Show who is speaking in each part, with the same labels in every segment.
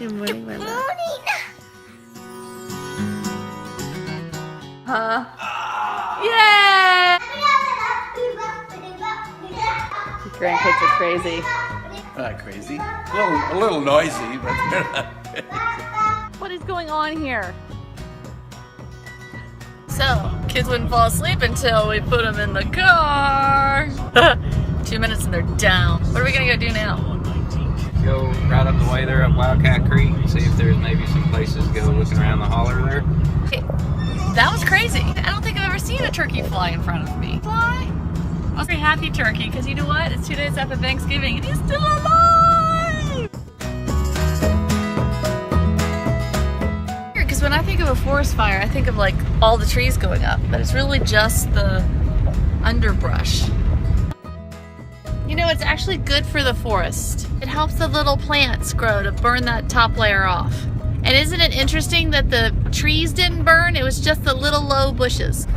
Speaker 1: Good morning, my love.
Speaker 2: Morning.
Speaker 1: Huh? Yeah! The grandkids are crazy.
Speaker 3: Not crazy. A little noisy, but they're not crazy.
Speaker 1: What is going on here? So, kids wouldn't fall asleep until we put them in the car. 2 minutes and they're down. What are we gonna go do now?
Speaker 4: Go right up the way there up Wildcat Creek, see if there's maybe some places to go looking around the holler there.
Speaker 1: Hey, that was crazy. I don't think I've ever seen a turkey fly in front of me. Fly? I was very happy turkey, because you know what? It's 2 days after Thanksgiving and he's still alive! Because when I think of a forest fire, I think of like all the trees going up, but it's really just the underbrush. You know, it's actually good for the forest. It helps the little plants grow to burn that top layer off. And isn't it interesting that the trees didn't burn? It was just the little low bushes.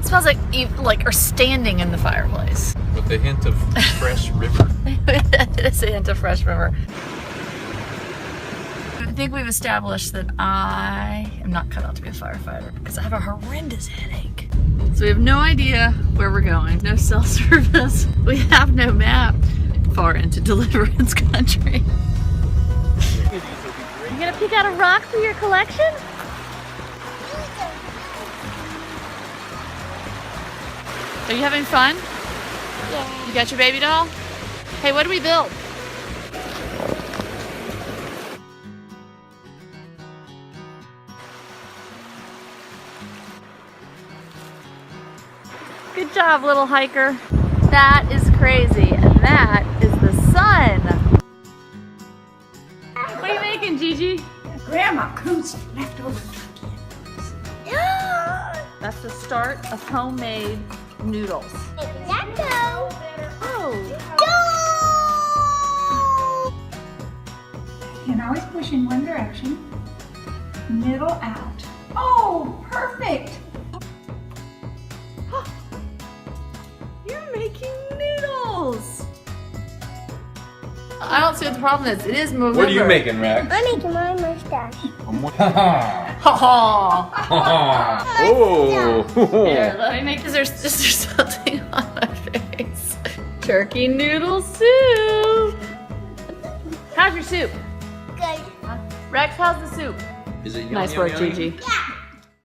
Speaker 1: It smells like you are standing in the fireplace.
Speaker 3: With a hint of fresh river.
Speaker 1: It is a hint of fresh river. I think we've established that I am not cut out to be a firefighter because I have a horrendous headache. So we have no idea where we're going. No cell service. We have no map. Far into Deliverance country. You gonna pick out a rock for your collection? Are you having fun?
Speaker 2: Yeah.
Speaker 1: You got your baby doll? Hey, what do we build? Good job, little hiker. That is crazy, and that is the sun. What are you making, Gigi?
Speaker 2: Grandma Coon's leftover turkey.
Speaker 1: That's the start of homemade noodles.
Speaker 2: Exacto.
Speaker 1: Oh.
Speaker 5: And always push in one direction, middle out. Oh, perfect!
Speaker 1: You're making noodles. I don't see what the problem is. It is November.
Speaker 3: What are you making, Rex?
Speaker 2: I'm making my mustache.
Speaker 3: Oh!
Speaker 1: Here, let me make. Is there something on my face? Turkey noodle soup. How's your soup?
Speaker 2: Good.
Speaker 1: Rex, how's the soup?
Speaker 3: Is it yummy?
Speaker 1: Nice work, Gigi.
Speaker 2: Yeah.